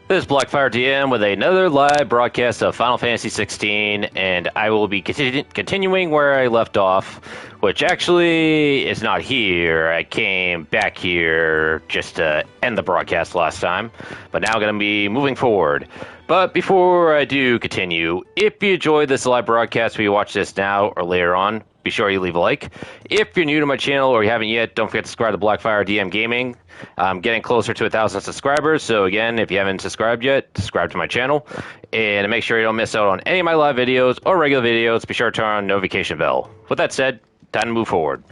This is Blackfire DM with another live broadcast of Final Fantasy XVI, and I will be continuing where I left off, which actually is not here. I came back here just to end the broadcast last time, but now I'm going to be moving forward. But before I do continue, if you enjoyed this live broadcast, whether you watch this now or later on, be sure you leave a like. If you're new to my channel or you haven't yet, don't forget to subscribe to Blackfire DM Gaming. I'm getting closer to 1,000 subscribers, so again, if you haven't subscribed yet, subscribe to my channel. And to make sure you don't miss out on any of my live videos or regular videos, be sure to turn on the notification bell. With that said, time to move forward.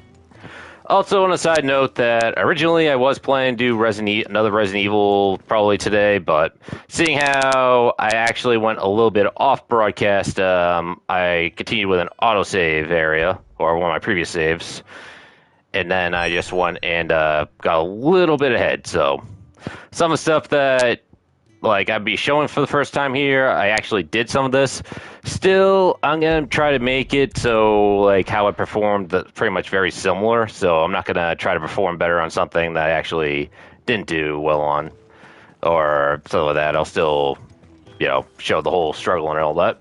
Also, on a side note, that originally I was planning to do another Resident Evil probably today, but seeing how I actually went a little bit off broadcast, I continued with an autosave area, or one of my previous saves, and then I just went and got a little bit ahead. So some of the stuff that I'd be showing for the first time here, I actually did some of this. Still, I'm going to try to make it so how I performed pretty much very similar. So I'm not going to try to perform better on something that I actually didn't do well on or something like that. I'll still, show the whole struggle and all that.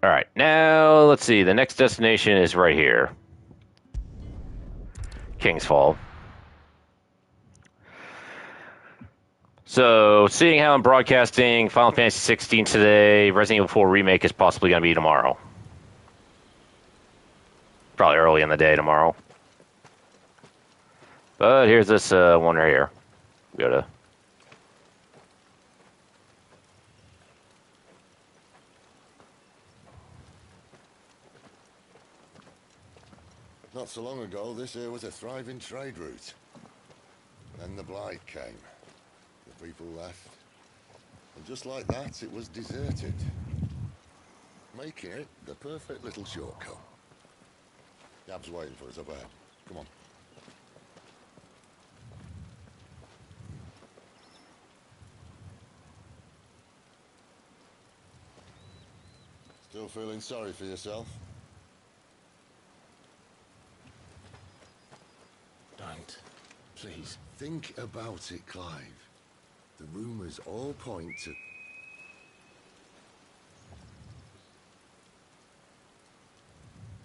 All right, now let's see. The next destination is right here. King's Fall. So, seeing how I'm broadcasting Final Fantasy 16 today, Resident Evil 4 Remake is possibly going to be tomorrow. Probably early in the day tomorrow. But here's this one right here. Go to... Not so long ago, this here was a thriving trade route. Then the Blight came. The people left. And just like that, it was deserted. Making it the perfect little shortcut. Gab's waiting for us up ahead. Come on. Still feeling sorry for yourself? Don't. Please. Think about it, Clive. The rumors all point to...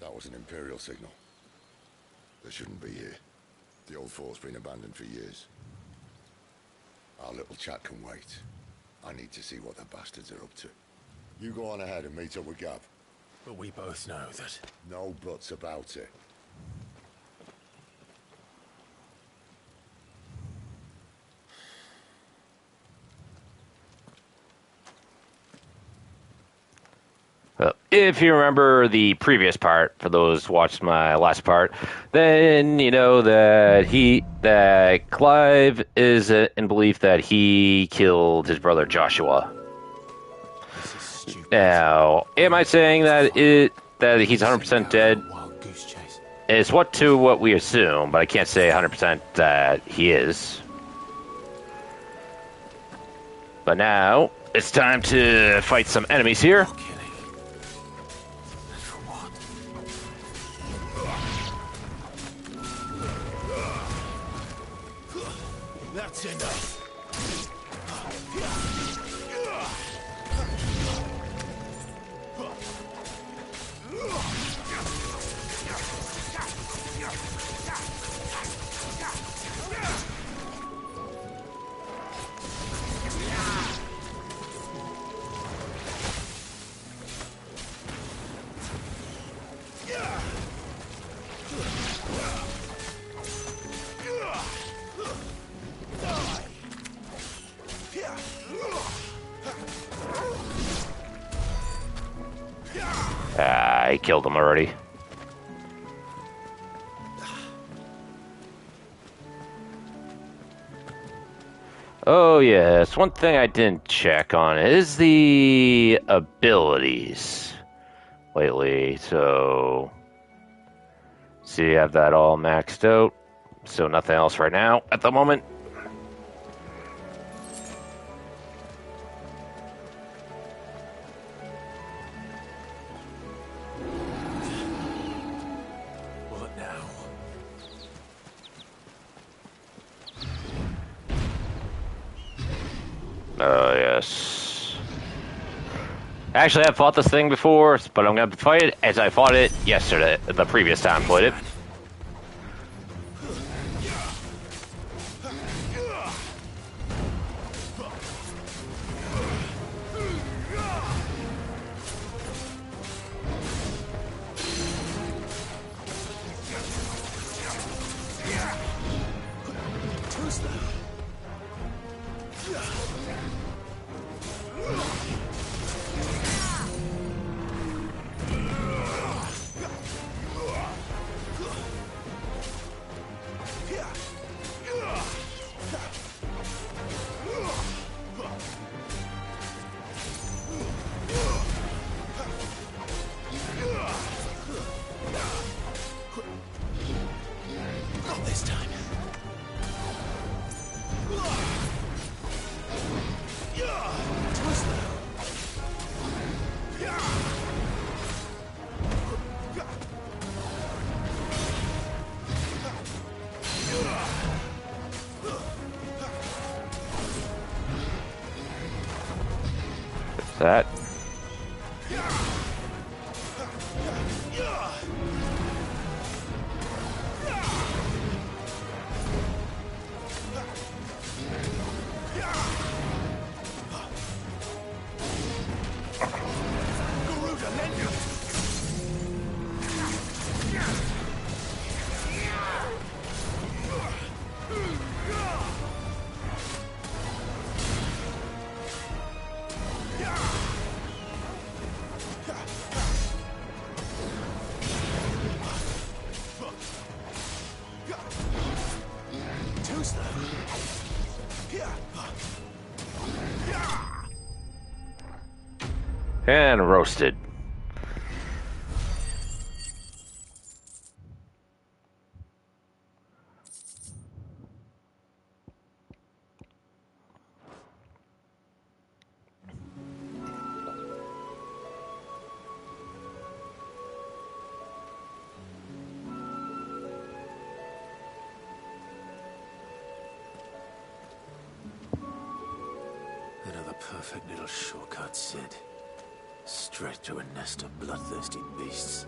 That was an Imperial signal. They shouldn't be here. The old fort's been abandoned for years. Our little chat can wait. I need to see what the bastards are up to. You go on ahead and meet up with Gab. But we both know that... No buts about it. If you remember the previous part, for those who watched my last part, then you know that Clive is in belief that he killed his brother Joshua. This is stupid. Now, am I saying that he's 100% dead? Wild goose chase. It's what we assume, but I can't say 100% that he is. But now it's time to fight some enemies here. Killing. And for what? That's enough. I killed him already. Oh yes, one thing I didn't check on is the abilities lately. So, see, I have that all maxed out. So nothing else right now at the moment. Actually, I've fought this thing before, but I'm gonna fight it as I fought it yesterday, the previous time I played it. Not this time. That. And roasted. Another perfect little shortcut, Sid. Straight to a nest of bloodthirsty beasts.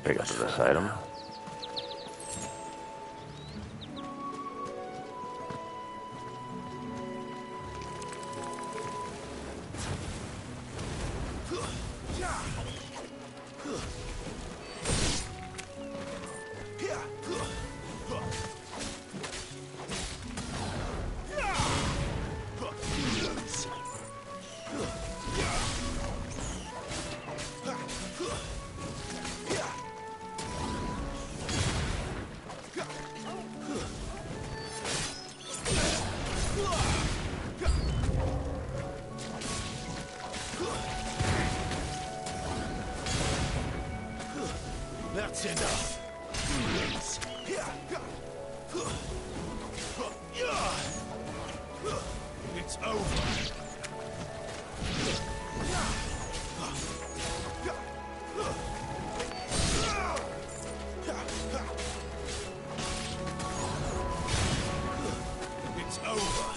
Pick up this item. That's enough. It's over. It's over.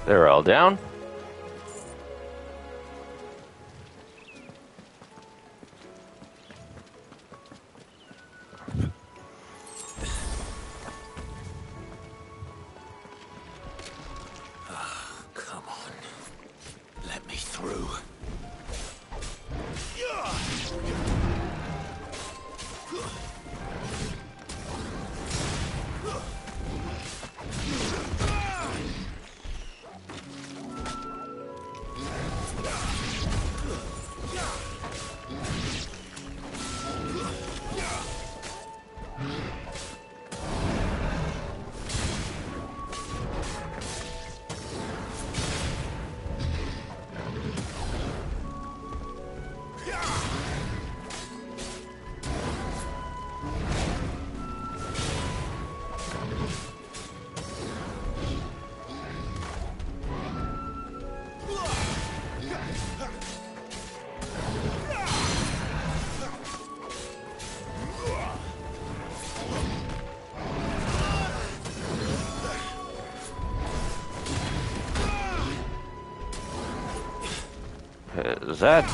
They're all down. Come on. Let me through. Is that...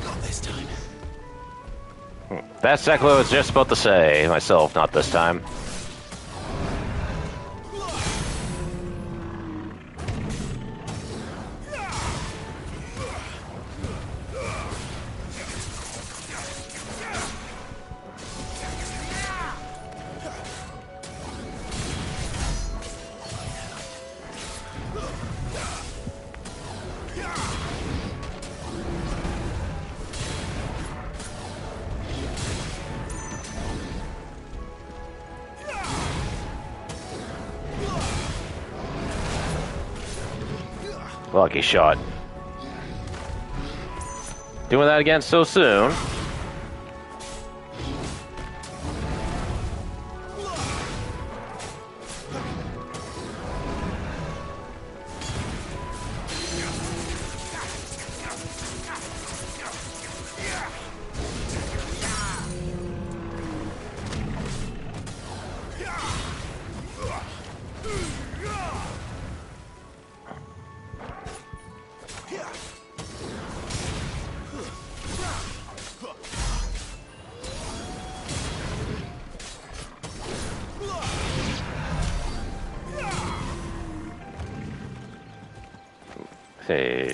Not this time. That's exactly what I was just about to say myself, not this time. Lucky shot. Doing that again so soon.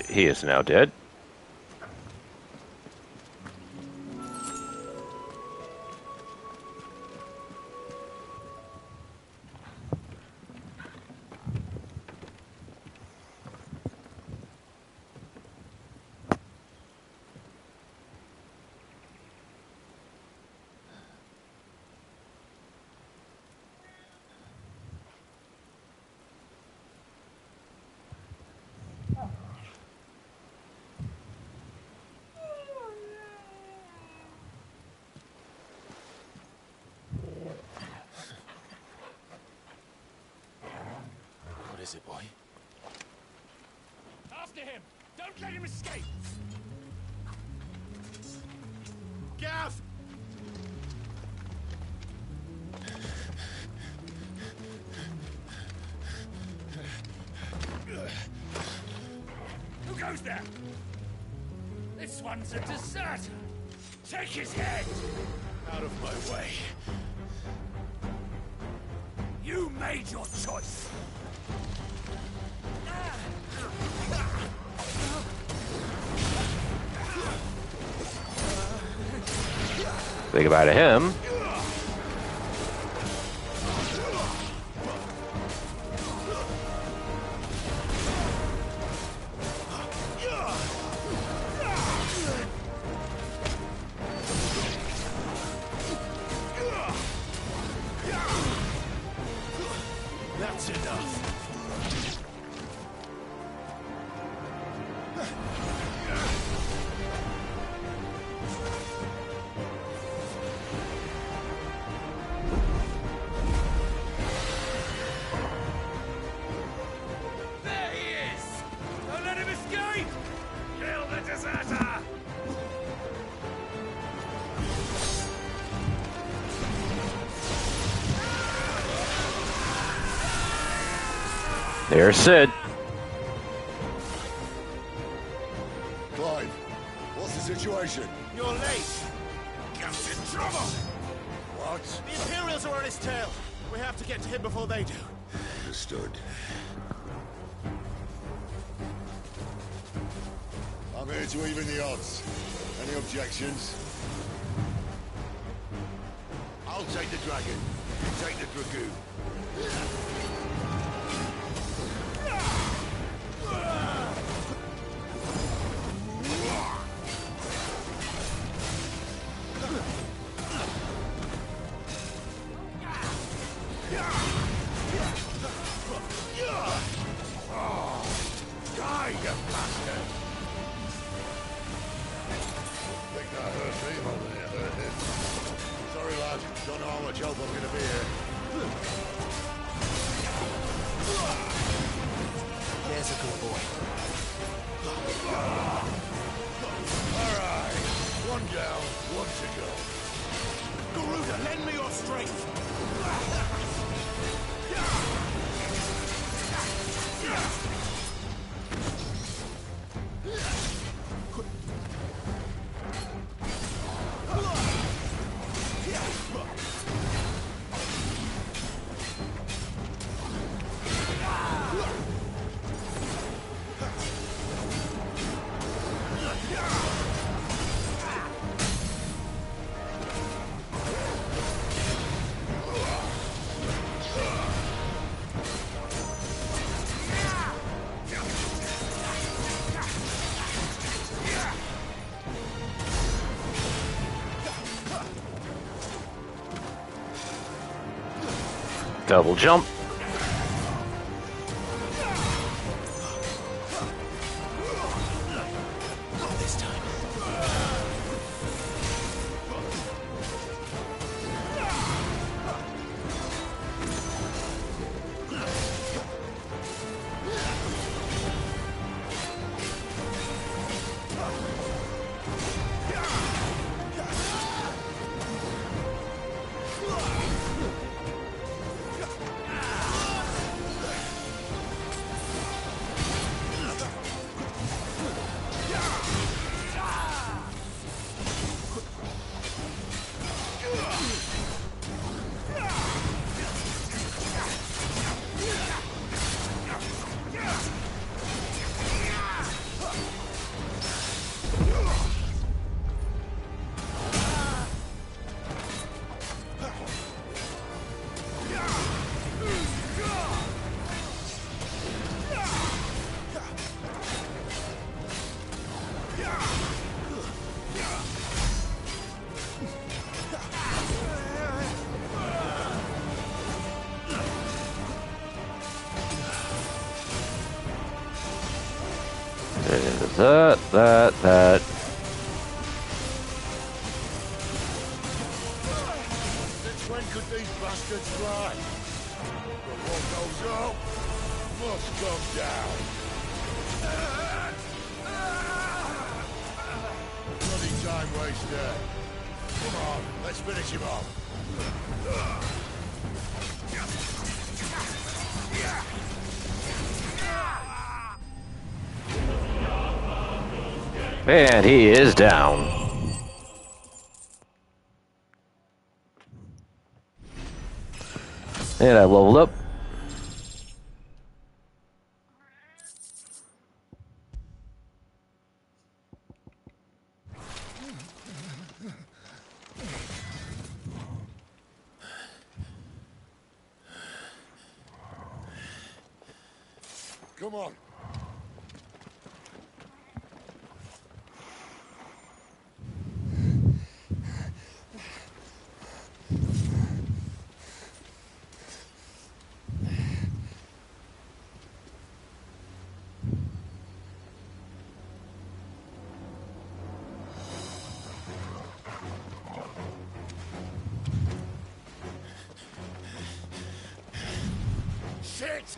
He is now dead. What is it, boy? After him! Don't let him escape! Gav! Who goes there? This one's a deserter! Take his head! Out of my way. You made your choice! Think about him. That's enough. There he is! Don't let him escape! Kill the deserter! There's Sid. Clive, what's the situation? You're late. Gav's in trouble! What? The Imperials are on his tail. We have to get to him before they do. Understood. I'm here to even the odds. Any objections? I'll take the dragon. You take the dragoon. Die, you bastard! Think that hurt me more than it hurt him. Sorry, lad. Don't know how much help I'm gonna be here. There's a good boy. All right. One down, one to go. Double jump. This time. That. Since when could these bastards fly? But what goes up must come down. Bloody time waster. Come on, let's finish him off. And he is down. And I leveled up. Come on. Shit!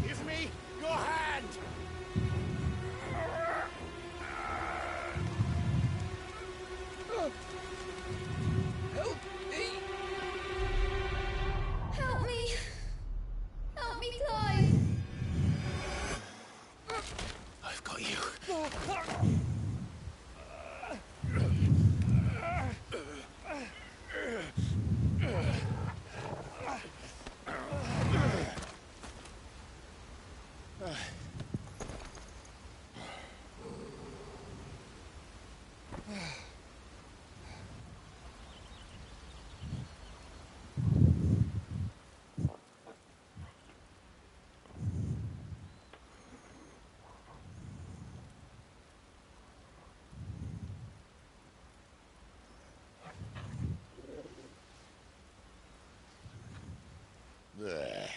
Give me your hand! Help me! Help me! Help me, Clive! I've got you. There.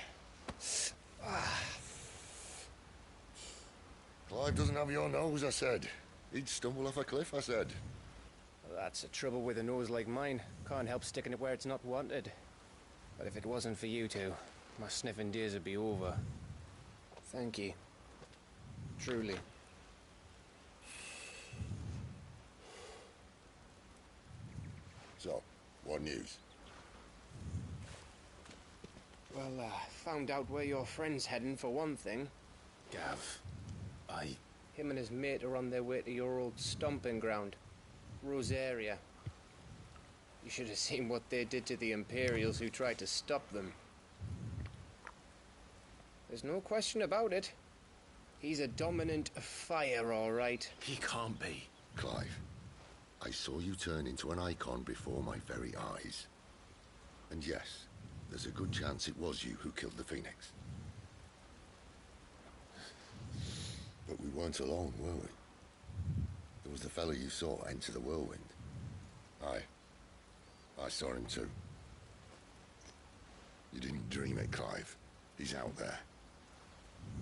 Clive doesn't have your nose, I said. He'd stumble off a cliff, I said. Well, that's the trouble with a nose like mine. Can't help sticking it where it's not wanted. But if it wasn't for you two, my sniffing days would be over. Thank you. Truly. So, what news? Well, found out where your friend's heading for one thing. Gav, Him and his mate are on their way to your old stomping ground. Rosaria. You should have seen what they did to the Imperials who tried to stop them. There's no question about it. He's a dominant fire, all right. He can't be. Clive, I saw you turn into an icon before my very eyes. And yes, there's a good chance it was you who killed the Phoenix. But we weren't alone, were we? There was the fellow you saw enter the whirlwind. I saw him too. You didn't dream it, Clive. He's out there.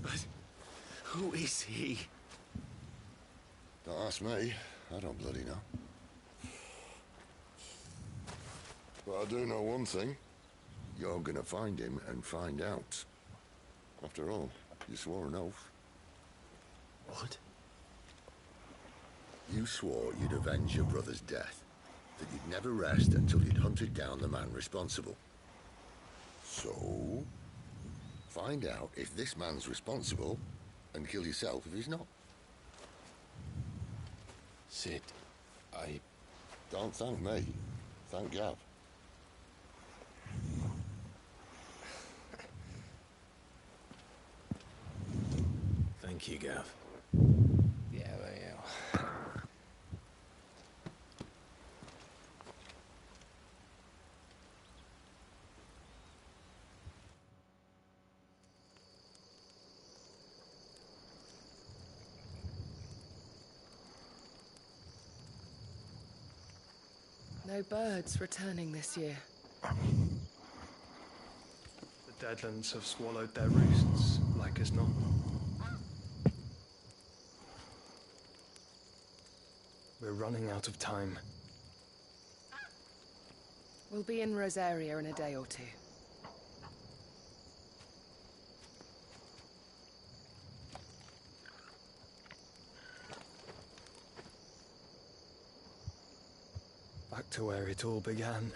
But who is he? Don't ask me. I don't bloody know. But I do know one thing. You're gonna find him and find out. After all, you swore an oath. What? You swore you'd avenge your brother's death. That you'd never rest until you'd hunted down the man responsible. So, find out if this man's responsible and kill yourself if he's not. Sid, Don't thank me. Thank Gav. Thank you, Gav. Yeah, well, yeah. No birds returning this year. The Deadlands have swallowed their roosts, like as not. We're running out of time. We'll be in Rosaria in a day or two. Back to where it all began.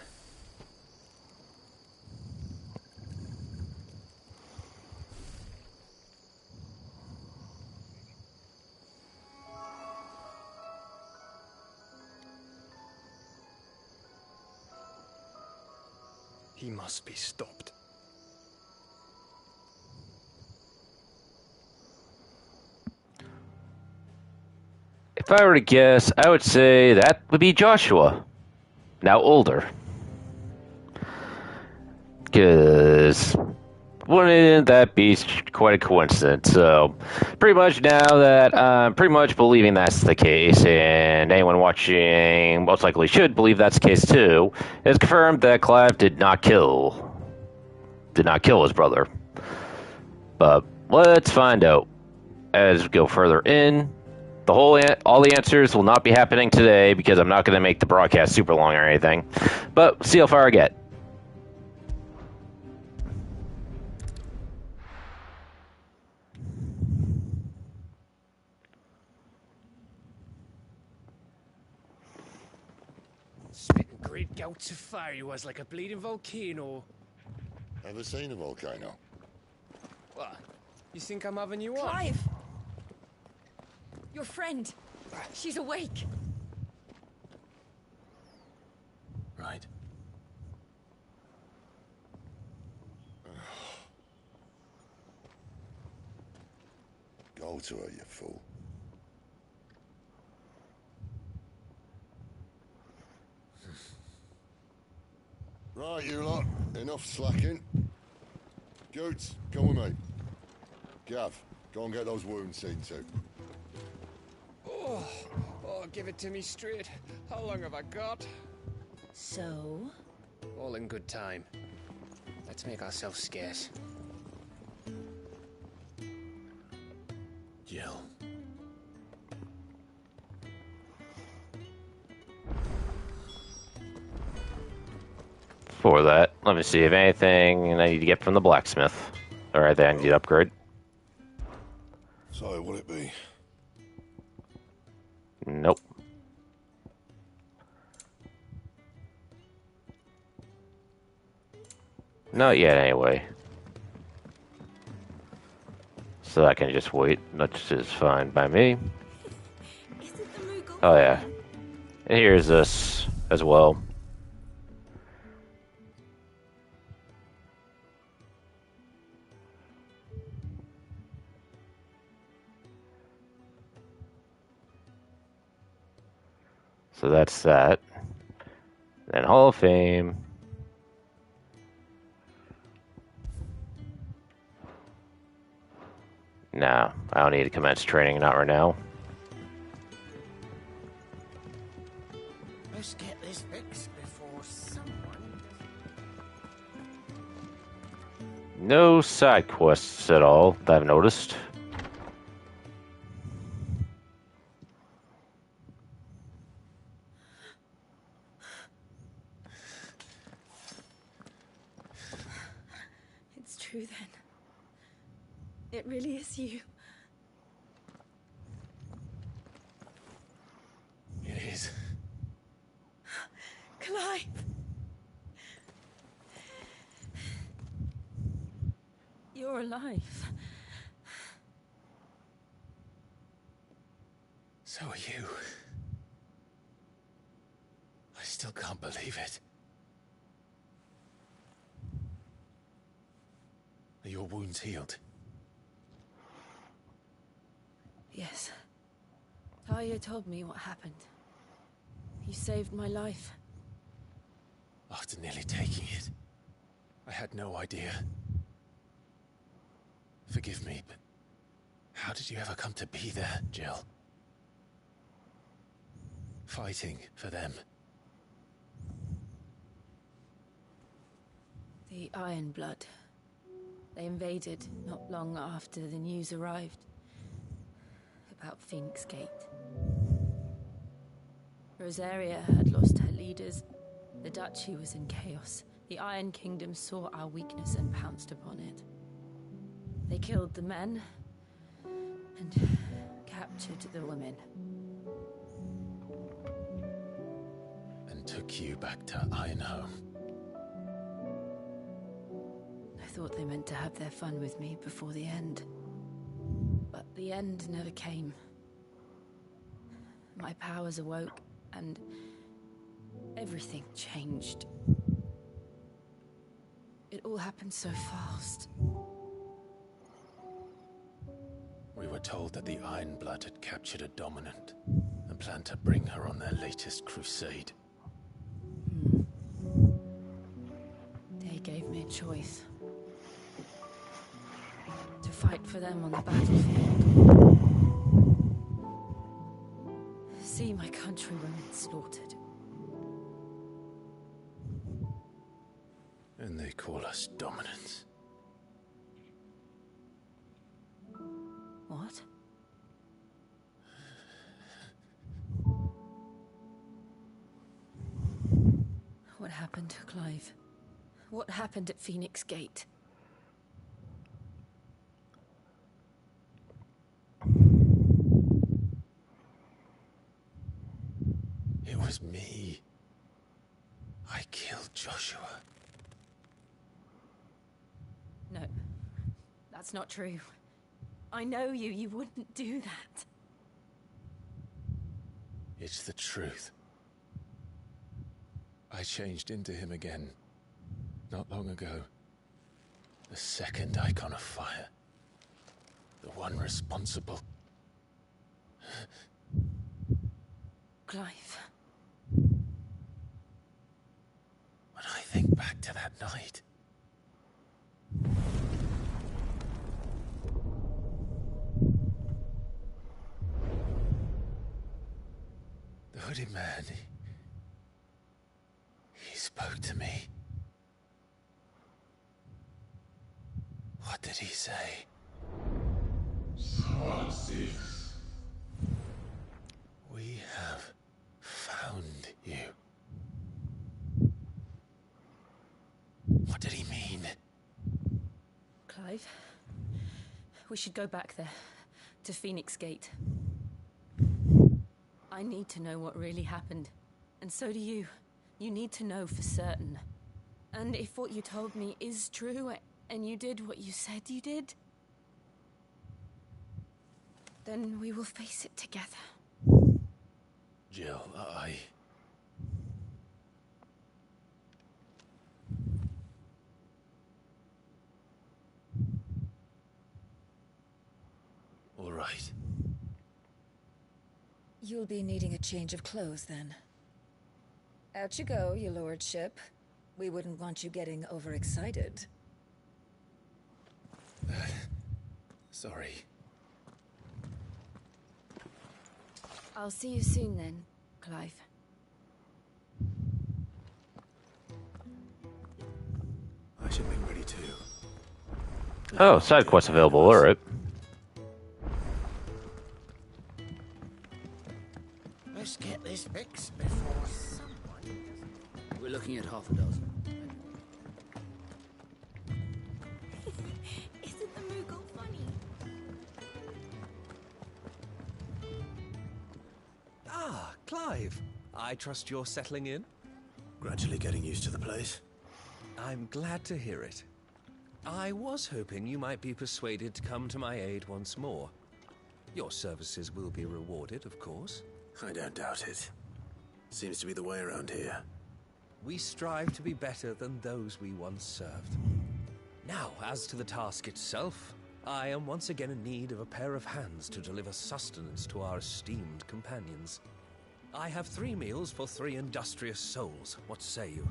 He must be stopped. If I were to guess, I would say that would be Joshua. Now older. Because wouldn't that be quite a coincidence? So, pretty much now that I'm pretty much believing that's the case, and anyone watching most likely should believe that's the case too, it's confirmed that Clive did not kill his brother. But let's find out as we go further in. All the answers will not be happening today because I'm not going to make the broadcast super long or anything. But see how far I get. Spitting great gouts of fire he was, like a bleeding volcano. Ever seen a volcano? What? You think I'm having you on? Clive! Your friend. She's awake. Right. Go to her, you fool. Right, you lot. Enough slacking. Goots, come with me. Gav, go and get those wounds seen to. Oh, give it to me straight. How long have I got? So? All in good time. Let's make ourselves scarce. Jill. For that, let me see if anything I need to get from the blacksmith. Or I need to upgrade. So, will it be? Nope. Not yet, anyway. So I can just wait. That is fine by me. Is it the Moogle? Oh, yeah. And here's this as well. So that's that. Then Hall of Fame. Nah, I don't need to commence training, not right now. Let's get this fixed before someone... No side quests at all that I've noticed. It's true then. It really is you. It is. Clive! You're alive. So are you. I still can't believe it. Are your wounds healed? Yes. Talia told me what happened. You saved my life. After nearly taking it, I had no idea. Forgive me, but how did you ever come to be there, Jill? Fighting for them. The Iron Blood. They invaded not long after the news arrived about Phoenix Gate. Rosaria had lost her leaders. The Duchy was in chaos. The Iron Kingdom saw our weakness and pounced upon it. They killed the men and captured the women. And took you back to Ironhome. I thought they meant to have their fun with me before the end. But the end never came. My powers awoke, and everything changed. It all happened so fast. We were told that the Iron Blood had captured a dominant and planned to bring her on their latest crusade. They gave me a choice. To fight for them on the battlefield. See my countrywomen slaughtered. And they call us dominants. What? What happened to Clive? What happened at Phoenix Gate? It was me. I killed Joshua. No, that's not true. I know you. You wouldn't do that. It's the truth. I changed into him again, not long ago. The second icon of fire. The one responsible. Clive. When I think back to that night, the hooded man, he spoke to me. What did he say? We have found you. What did he mean? Clive, we should go back there, to Phoenix Gate. I need to know what really happened, and so do you. You need to know for certain. And if what you told me is true, and you did what you said you did, then we will face it together. Jill, right. You'll be needing a change of clothes, then. Out you go, your lordship. We wouldn't want you getting overexcited. Sorry. I'll see you soon then, Clive. I should be ready too. Oh, side quest available. All right. Let's get this fixed before someone... We're looking at half a dozen. Isn't the Moogle funny? Ah, Clive. I trust you're settling in? Gradually getting used to the place. I'm glad to hear it. I was hoping you might be persuaded to come to my aid once more. Your services will be rewarded, of course. I don't doubt it. Seems to be the way around here. We strive to be better than those we once served. Now, as to the task itself, I am once again in need of a pair of hands to deliver sustenance to our esteemed companions. I have 3 meals for 3 industrious souls. What say you?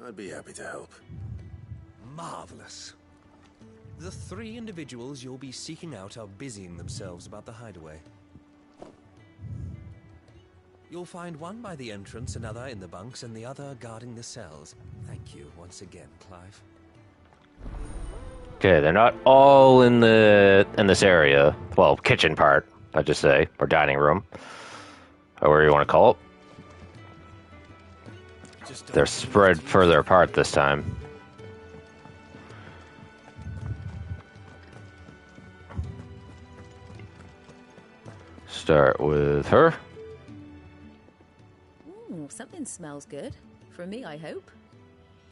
I'd be happy to help. Marvelous. The 3 individuals you'll be seeking out are busying themselves about the hideaway. You'll find one by the entrance, another in the bunks, and the other guarding the cells. Thank you once again, Clive. Okay, they're not all in this area. Well, kitchen part, I'd just say, or dining room, or whatever you want to call it. They're spread further apart this time. Start with her. Ooh, something smells good. For me, I hope.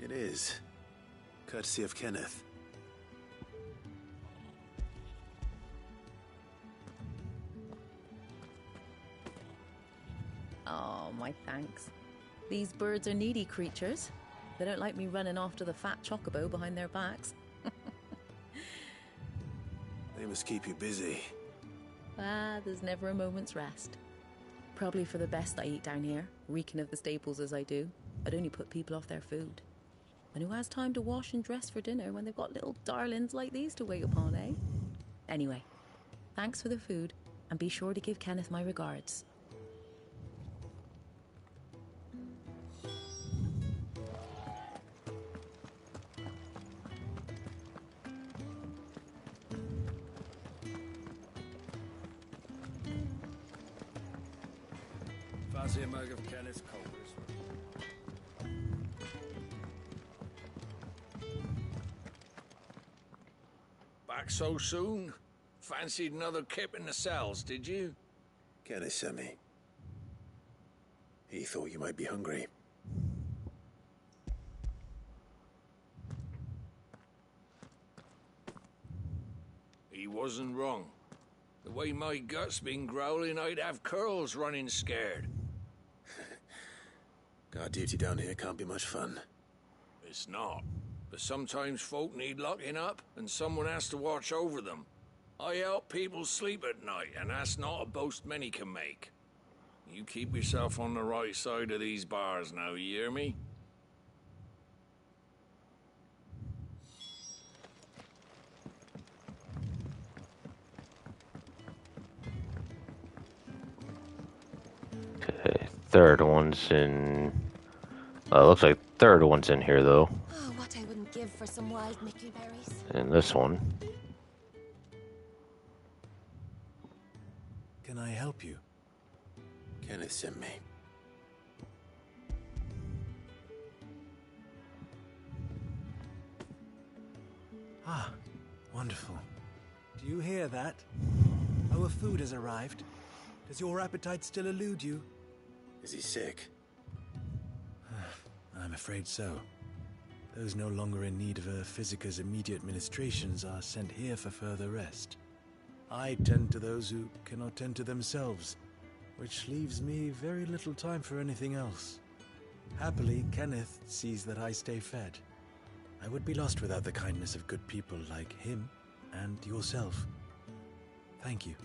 It is. Courtesy of Kenneth. Oh, my thanks. These birds are needy creatures. They don't like me running after the fat chocobo behind their backs. They must keep you busy. Ah, there's never a moment's rest. Probably for the best I eat down here, reeking of the staples as I do. I'd only put people off their food. And who has time to wash and dress for dinner when they've got little darlings like these to wait upon, eh? Anyway, thanks for the food, and be sure to give Kenneth my regards. Fancy a mug of Kenneth's cold. Back so soon? Fancied another kip in the cells, did you? Kenneth sent me. He thought you might be hungry. He wasn't wrong. The way my gut's been growling, I'd have curls running scared. Guard duty down here can't be much fun. It's not. But sometimes folk need locking up, and someone has to watch over them. I help people sleep at night, and that's not a boast many can make. You keep yourself on the right side of these bars now, you hear me? Okay, third one's in... looks like third one's in here, though. Oh, what I wouldn't give for some wild Mickey berries. And this one. Can I help you? Kenneth sent me. Ah, wonderful. Do you hear that? Our food has arrived. Does your appetite still elude you? Is he sick? I'm afraid so. Those no longer in need of a physicker's immediate ministrations are sent here for further rest. I tend to those who cannot tend to themselves, which leaves me very little time for anything else. Happily, Kenneth sees that I stay fed. I would be lost without the kindness of good people like him and yourself. Thank you.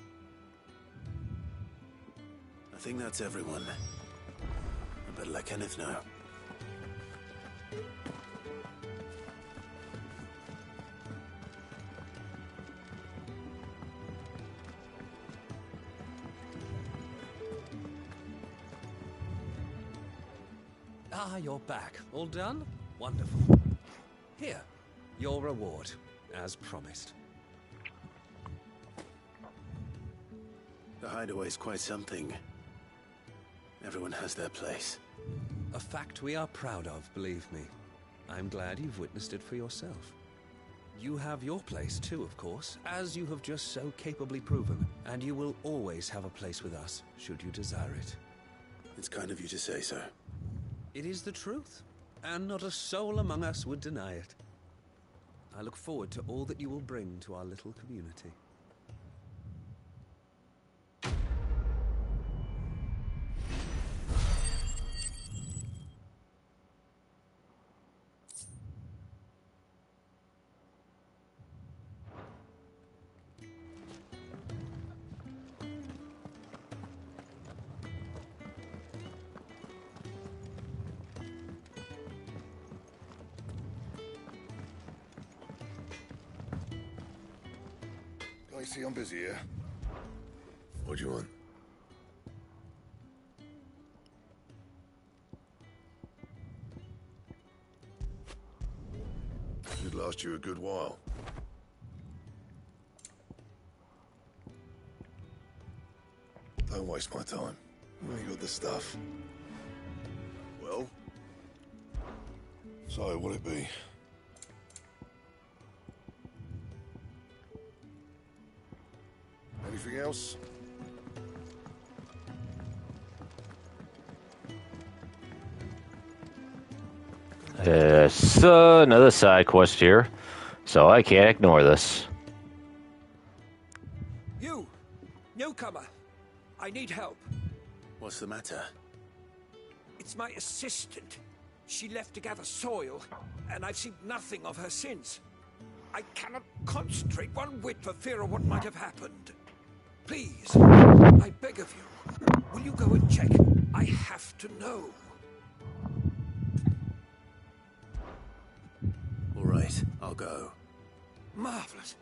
I think that's everyone. I better let Kenneth know. Ah, you're back. All done? Wonderful. Here, your reward, as promised. The hideaway's quite something. Everyone has their place. A fact we are proud of, believe me. I'm glad you've witnessed it for yourself. You have your place too, of course, as you have just so capably proven, and you will always have a place with us, should you desire it. It's kind of you to say so. It is the truth, and not a soul among us would deny it. I look forward to all that you will bring to our little community. I see I'm busy here. What do you want? Should last you a good while. Don't waste my time. I've only got the stuff. Well? So, what'll it be? Anything else? So another side quest here, so I can't ignore this. You! Newcomer! I need help. What's the matter? It's my assistant. She left to gather soil, and I've seen nothing of her since. I cannot concentrate one whit for fear of what might have happened. Please, I beg of you, will you go and check? I have to know. All right, I'll go. Marvelous.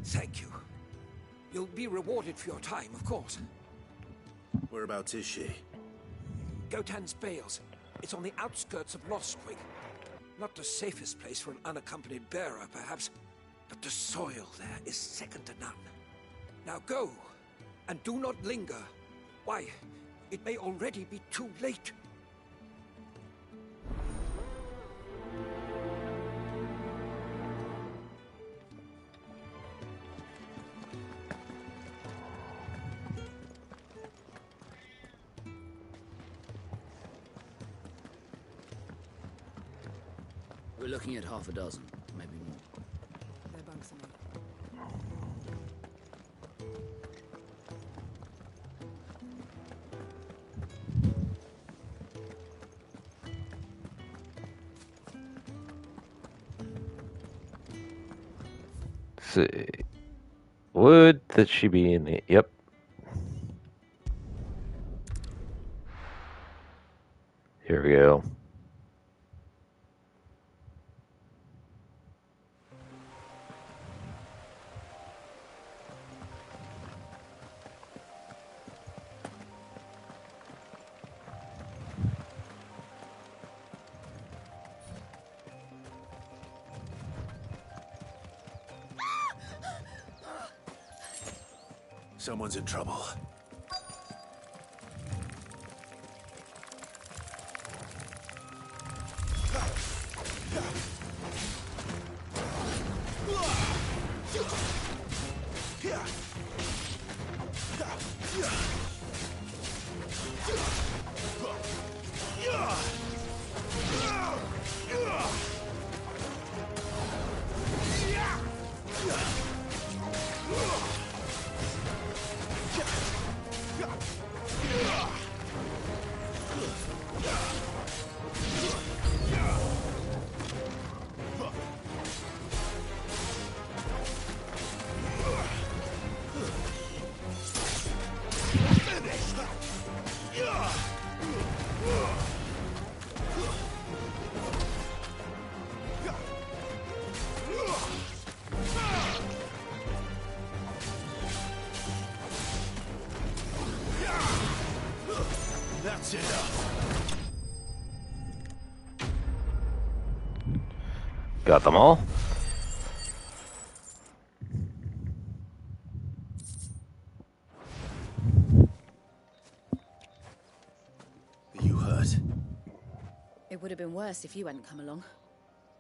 Thank you. You'll be rewarded for your time, of course. Whereabouts is she? Gotan's Bales. It's on the outskirts of Lostwig. Not the safest place for an unaccompanied bearer, perhaps, but the soil there is second to none. Now go, and do not linger. Why, it may already be too late. We're looking at half a dozen, maybe more. They're bunksome. See. Would that she be in the... Yep. Here we go. Someone's in trouble. That's enough. Got them all. Are you hurt? It would have been worse if you hadn't come along.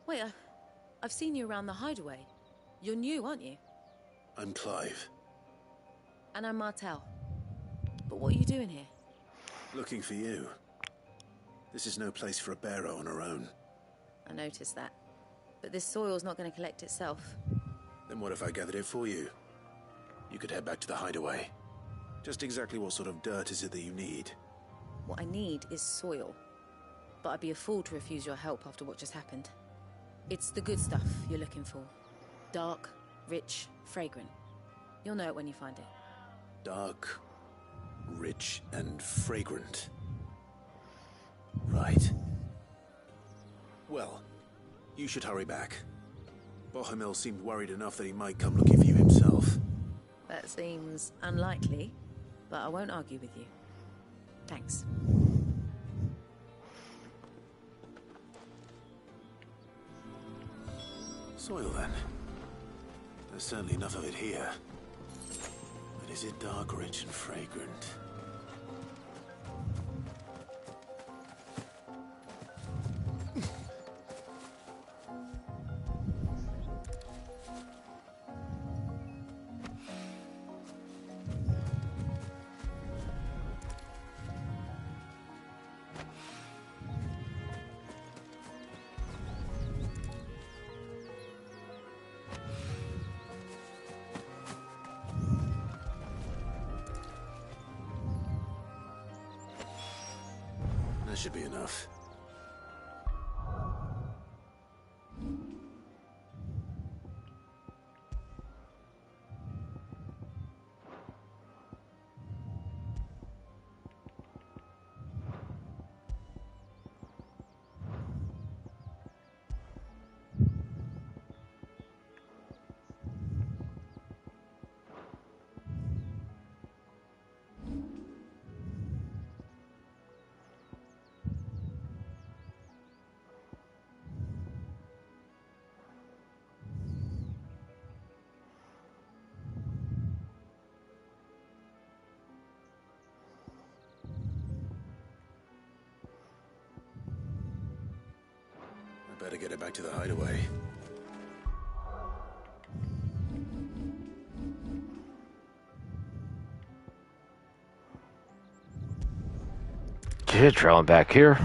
Wait, I've seen you around the hideaway. You're new, aren't you? I'm Clive. And I'm Martel. But what are you doing here? Looking for you. This is no place for a bearer on her own. I noticed that. But this soil's not going to collect itself. Then what if I gathered it for you? You could head back to the hideaway. Just exactly what sort of dirt is it that you need? What I need is soil. But I'd be a fool to refuse your help after what just happened. It's the good stuff you're looking for. Dark, rich, fragrant. You'll know it when you find it. Dark, rich, and fragrant. Right. Well, you should hurry back. Bohemil seemed worried enough that he might come looking for you himself. That seems unlikely, but I won't argue with you. Thanks. Soil, then. There's certainly enough of it here. But is it dark, rich, and fragrant? That should be enough. Better get it back to the hideaway. Shit, trailing back here.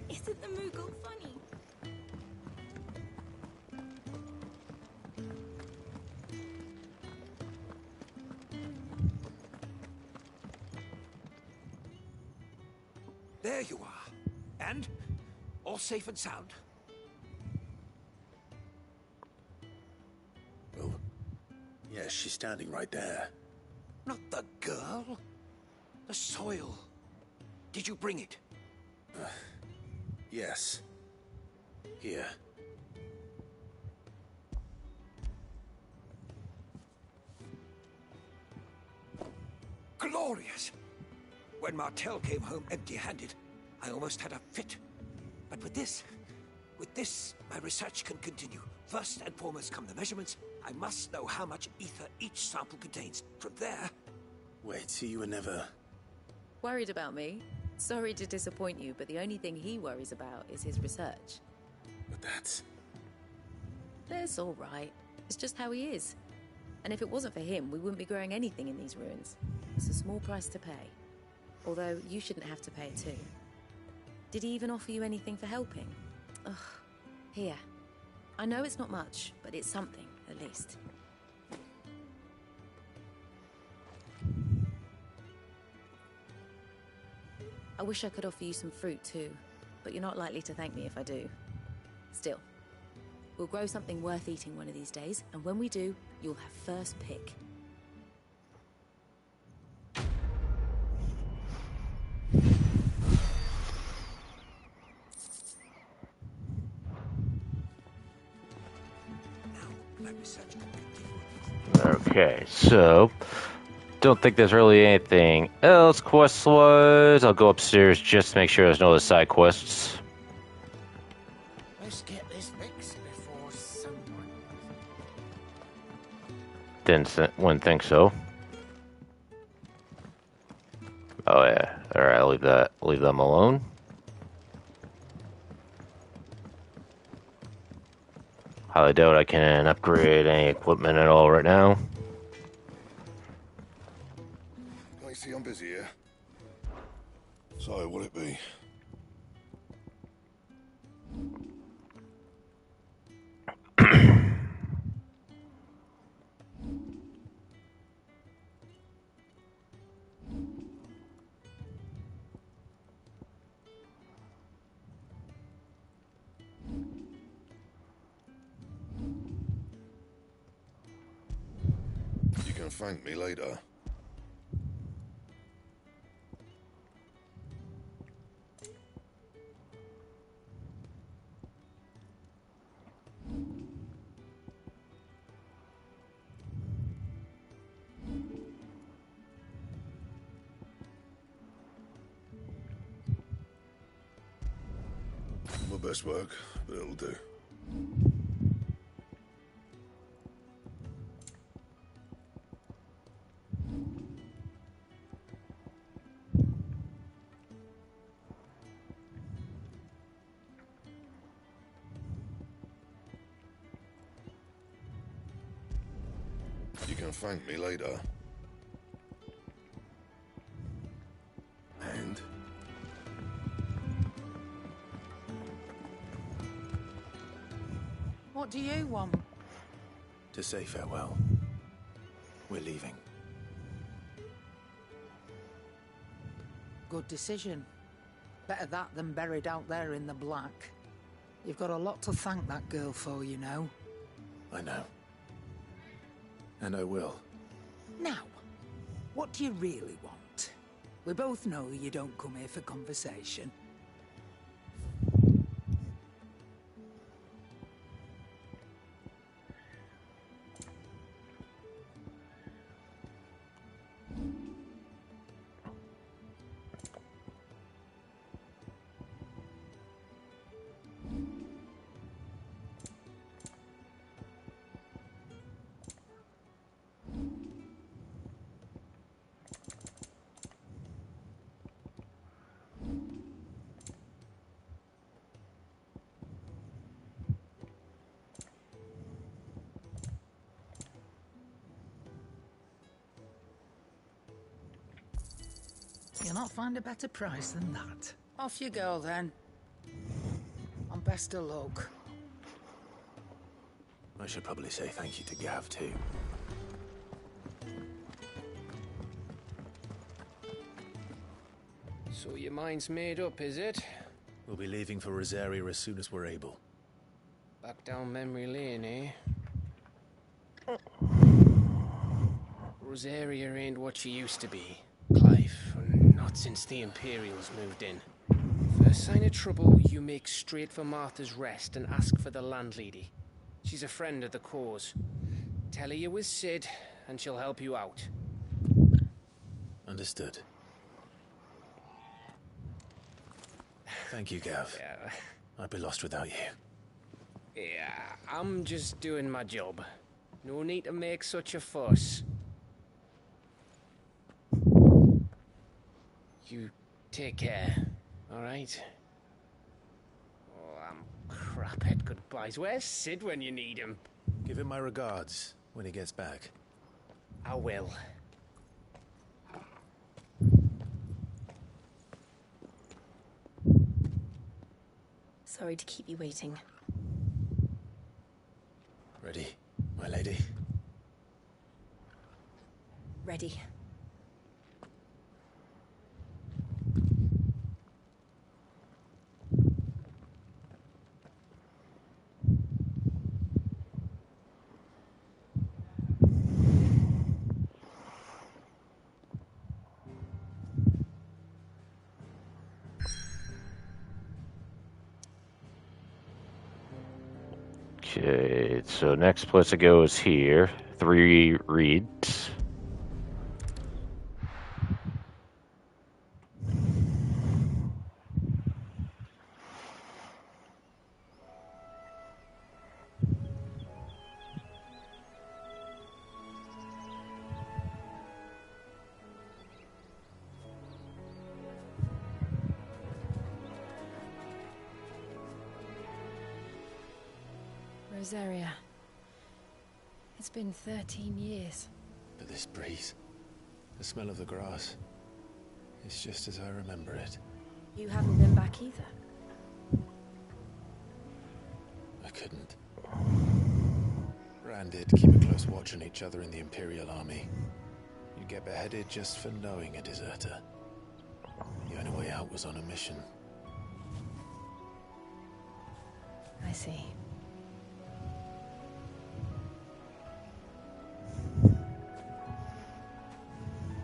Isn't the Moogle funny? There you are. And? All safe and sound? Oh, yes, she's standing right there. Not the girl. The soil. Did you bring it? Yes. Here. Glorious! When Martel came home empty-handed, I almost had a fit. But with this, my research can continue. First and foremost come the measurements. I must know how much ether each sample contains. From there... Wait, so you were never... Worried about me? Sorry to disappoint you, but the only thing he worries about is his research. But that's... That's all right. It's just how he is. And if it wasn't for him, we wouldn't be growing anything in these ruins. It's a small price to pay. Although, you shouldn't have to pay it too. Did he even offer you anything for helping? Ugh. Here. I know it's not much, but it's something, at least. I wish I could offer you some fruit too, but you're not likely to thank me if I do. Still, we'll grow something worth eating one of these days, and when we do, you'll have first pick. my research can continue. Okay, so don't think there's really anything else quest-wise. I'll go upstairs just to make sure there's no other side quests. Let's get this fixed before someone... Wouldn't think so. Oh yeah. Alright, I'll leave them alone. Highly doubt I can upgrade any equipment at all right now. I see I'm busy here. So, will it be? You can thank me later. My best work, but it'll do. You can thank me later. And? What do you want? To say farewell. We're leaving. Good decision. Better that than buried out there in the black. You've got a lot to thank that girl for, you know. I know. And I will. Now, what do you really want? We both know you don't come here for conversation. You'll not find a better price than that. Off you go, then. And best of luck. I should probably say thank you to Gav, too. So your mind's made up, is it? We'll be leaving for Rosaria as soon as we're able. Back down memory lane, eh? Rosaria ain't what she used to be, Clive. Not since the Imperials moved in. First sign of trouble, you make straight for Martha's Rest and ask for the landlady. She's a friend of the cause. Tell her you was Sid, and she'll help you out. Understood. Thank you, Gav. Yeah. I'd be lost without you. Yeah, I'm just doing my job. No need to make such a fuss. You take care, alright? Oh, I'm crap at goodbyes. Where's Sid when you need him? Give him my regards when he gets back. I will. Sorry to keep you waiting. Ready, my lady? Ready. Okay, so next place to go is here. 3 reeds. Rosaria. It's been 13 years. But this breeze, the smell of the grass, it's just as I remember it. You haven't been back either. I couldn't. Rand did keep a close watch on each other in the Imperial Army. You'd get beheaded just for knowing a deserter. The only way out was on a mission. I see.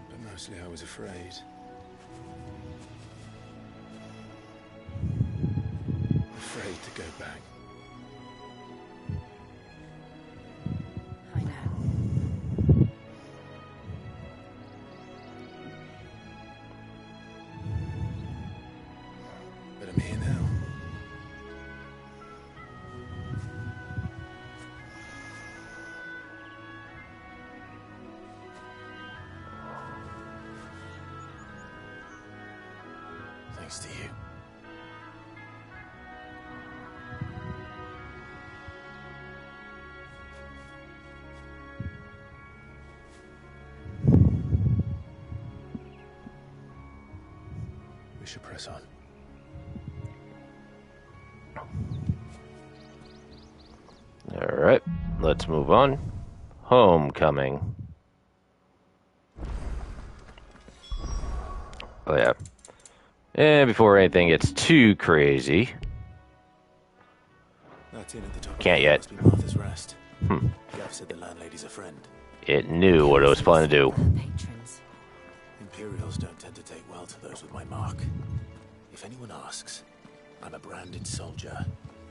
But mostly I was afraid. Afraid to go back. I know. But I'm here now. Thanks to you. We should press on. Alright, let's move on. Homecoming. Oh yeah. And before anything gets too crazy. That inn at the top Can't yet. must be Martha's Rest. Hmm. Gav said the landlady's a friend. It knew what it was planning to do. Imperials don't tend to take well to those with my mark. If anyone asks, I'm a branded soldier,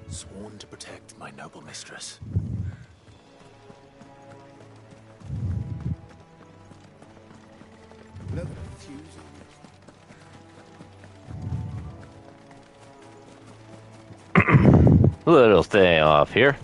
sworn to protect my noble mistress. Little thing off here.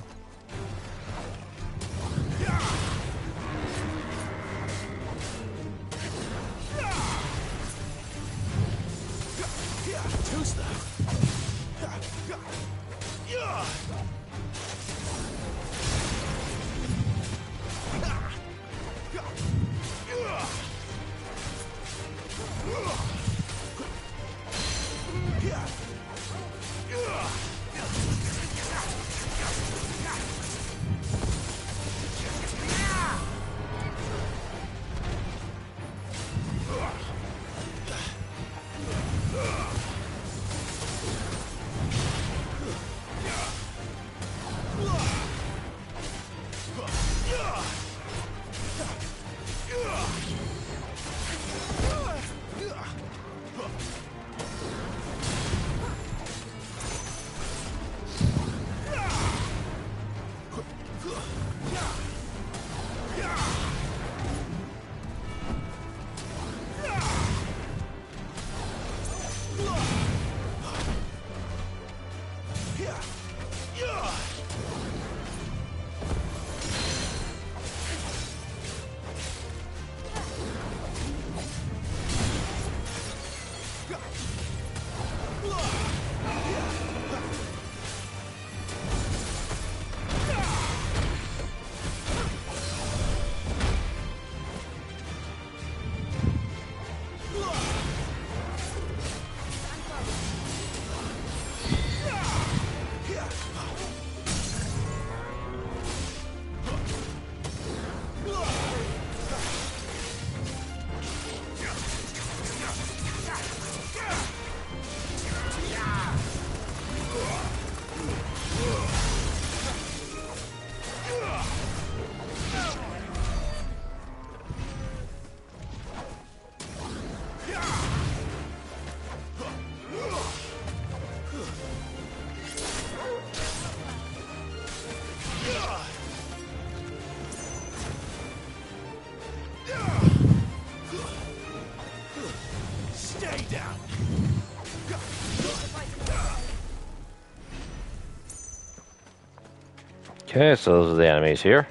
Okay, so those are the enemies here.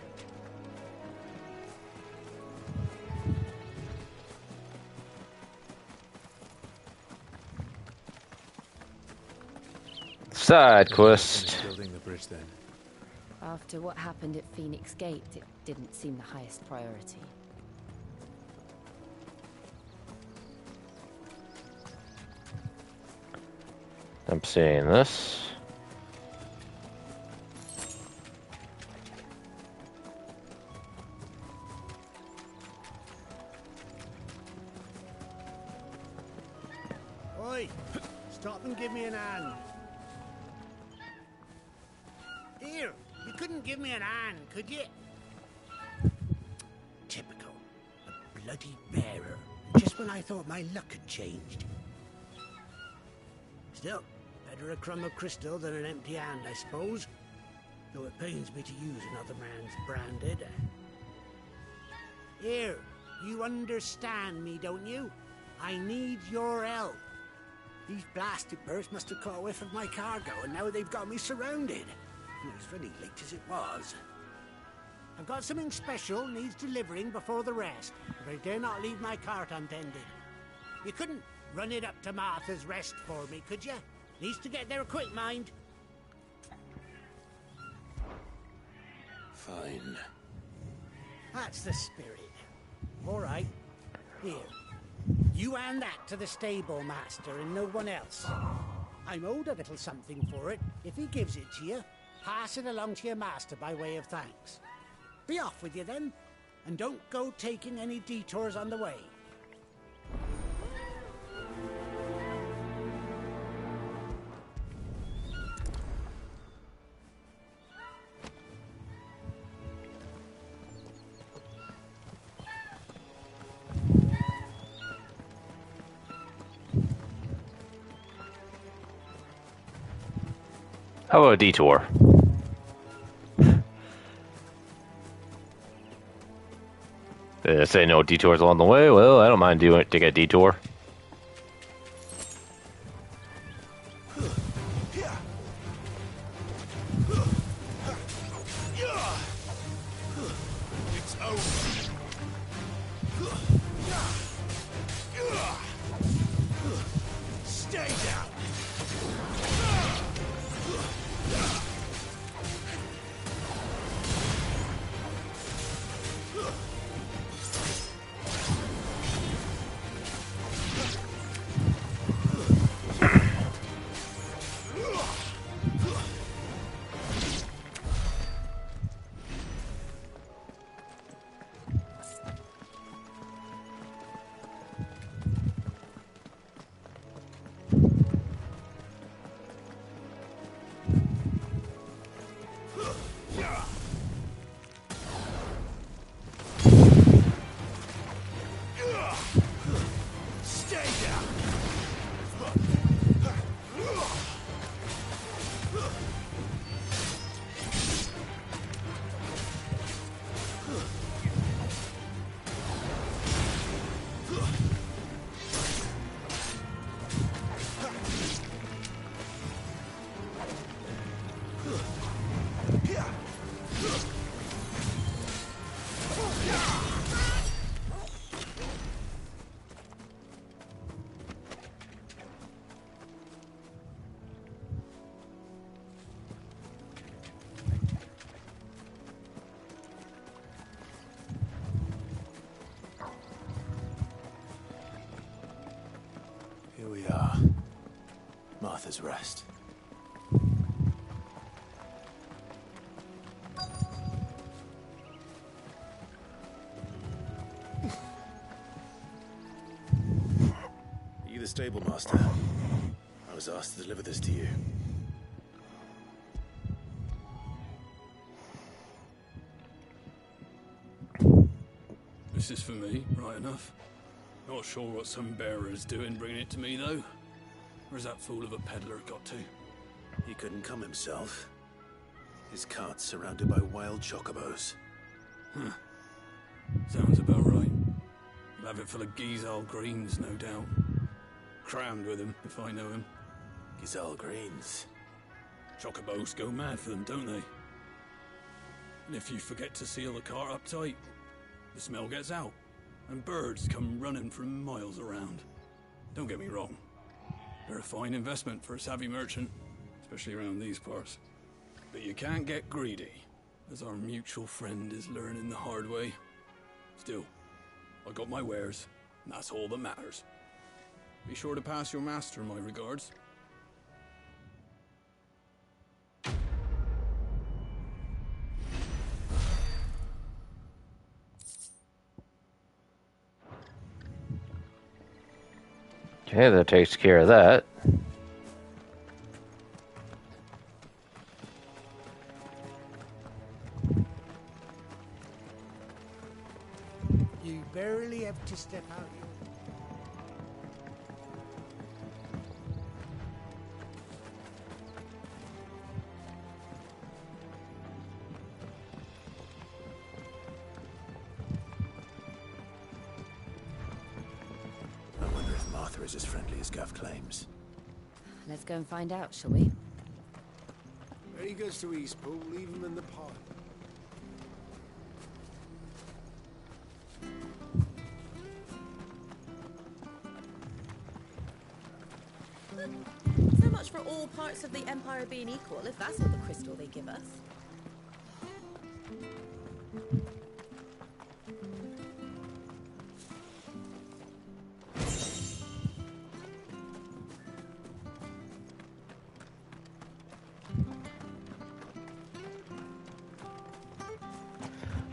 Side quest. Building the bridge then. After what happened at Phoenix Gate, it didn't seem the highest priority. I'm seeing this. Oi! Stop and give me an hand. Here, you couldn't give me an hand, could you? Typical. A bloody bearer. Just when I thought my luck had changed. Still, better a crumb of crystal than an empty hand, I suppose. Though it pains me to use another man's branded. Here, you understand me, don't you? I need your help. These blasted birds must have caught a whiff of my cargo, and now they've got me surrounded. And it was very late as it was. I've got something special needs delivering before the rest, but I dare not leave my cart untended. You couldn't run it up to Martha's Rest for me, could you? Needs to get there quick, mind. Fine. That's the spirit. All right. Here. You hand that to the stable master and no one else. I'm owed a little something for it. If he gives it to you, pass it along to your master by way of thanks. Be off with you then, and don't go taking any detours on the way. How about a detour? They say no detours along the way. Well, I don't mind doing it to get a detour. It's over. Stay down. Here we are. Martha's Rest. Are you the stable master? I was asked to deliver this to you. This is for me, right enough. Not sure what some bearer's doing bringing it to me, though. Where's that fool of a peddler got to? He couldn't come himself. His cart's surrounded by wild chocobos. Huh. Sounds about right. He'll have it full of Gizal greens, no doubt. Crammed with him, if I know him. Gizal greens? Chocobos go mad for them, don't they? And if you forget to seal the cart up tight, the smell gets out, and birds come running from miles around. Don't get me wrong. They're a fine investment for a savvy merchant, especially around these parts. But you can't get greedy, as our mutual friend is learning the hard way. Still, I got my wares, and that's all that matters. Be sure to pass your master my regards. Okay, that takes care of that. You barely have to step out. I wonder if Martha is as friendly as Gav claims. Let's go and find out, shall we? When he goes to Eastpool, leave him in the pod. So much for all parts of the Empire being equal, if that's all the crystal they give us.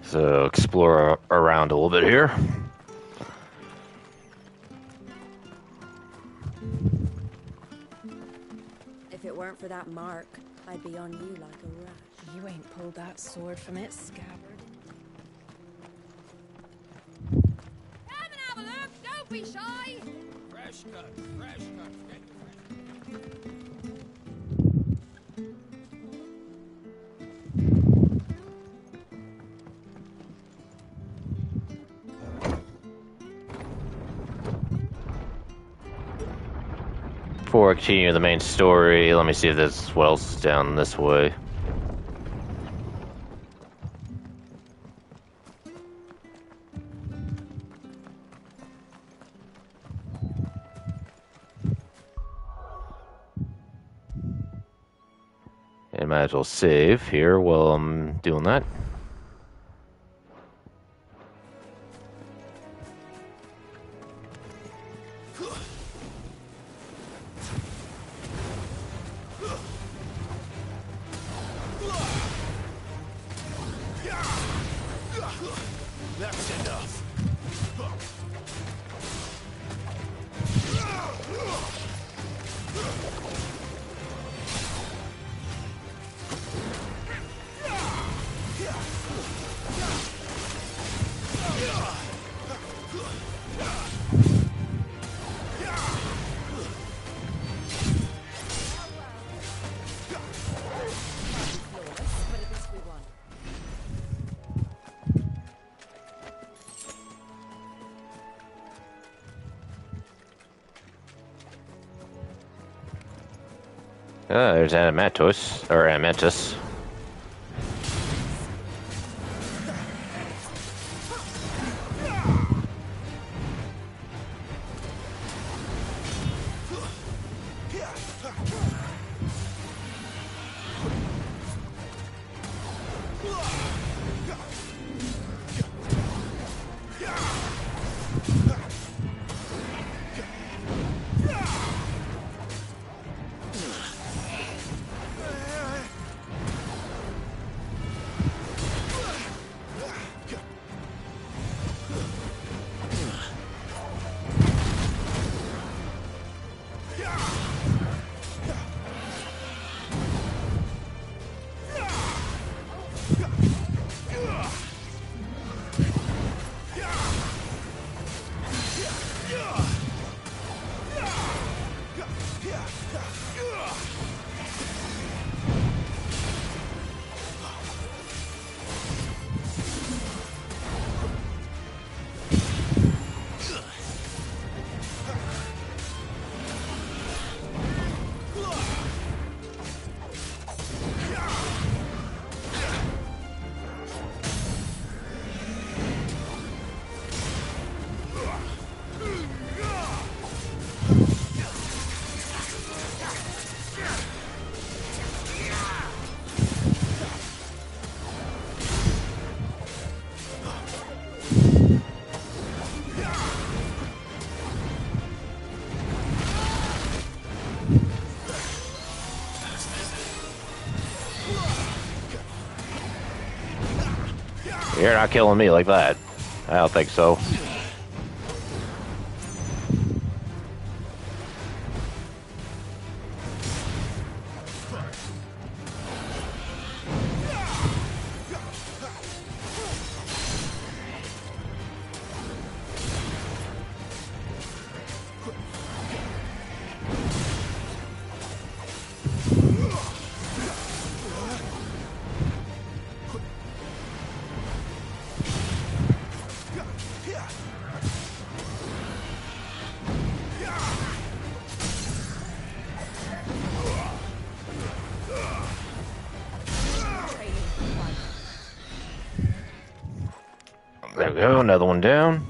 So explore around a little bit here. If it weren't for that mark, I'd be on you like a rash. You ain't pulled that sword from its scabbard. Come and have a look, don't be shy! Fresh cut, fresh cut. Get fresh. Before I continue the main story, let me see if there's what else is down this way. And might as well save here while I'm doing that. That's enough. There's Animatus, or Animatus. You're not killing me like that. I don't think so. There we go, another one down.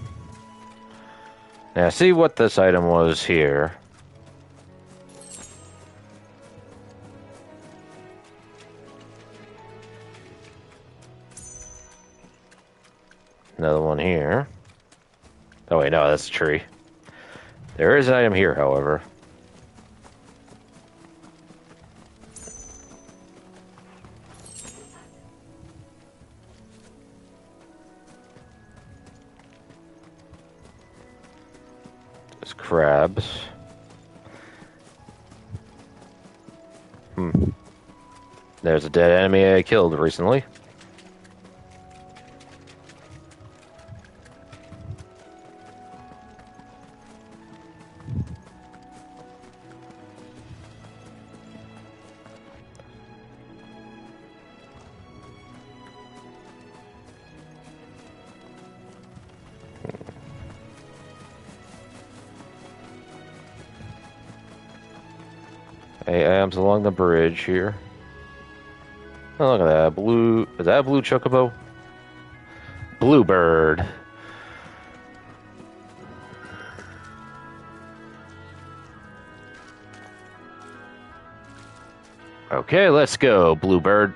Now, see what this item was here. Another one here. Oh wait, no, that's a tree. There is an item here, however. There's crabs. There's a dead enemy I killed recently. AMs along the bridge here. Oh, look at that. Blue. Is that a blue chocobo? Bluebird. Okay, let's go, Bluebird.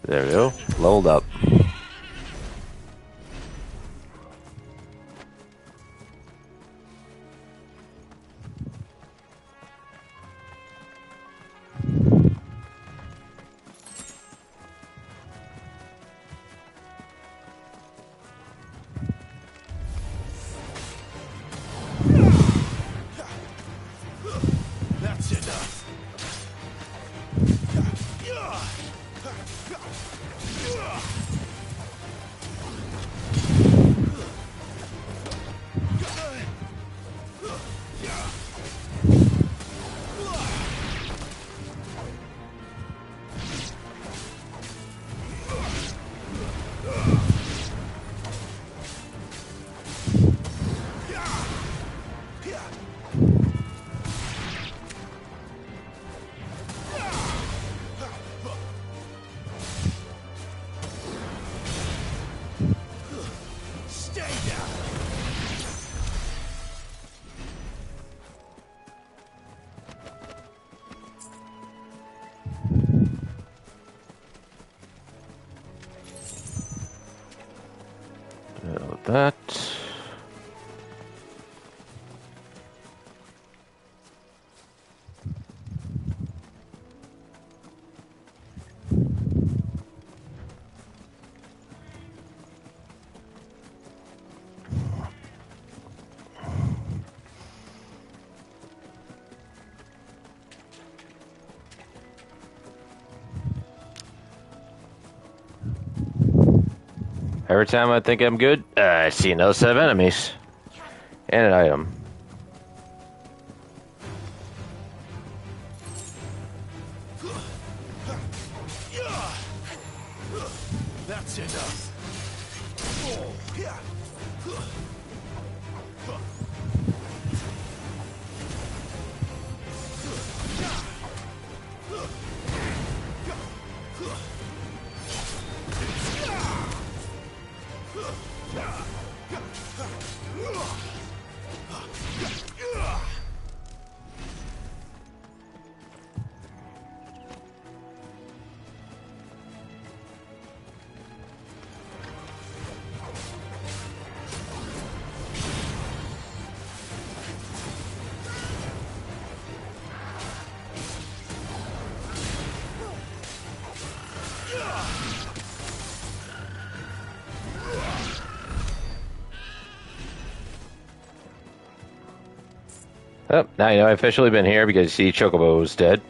There we go. Leveled up. That's enough. That. Every time I think I'm good, I see another set of enemies. And an item. That's enough. Oh, now you know I've officially been here because you see Chocobo's dead.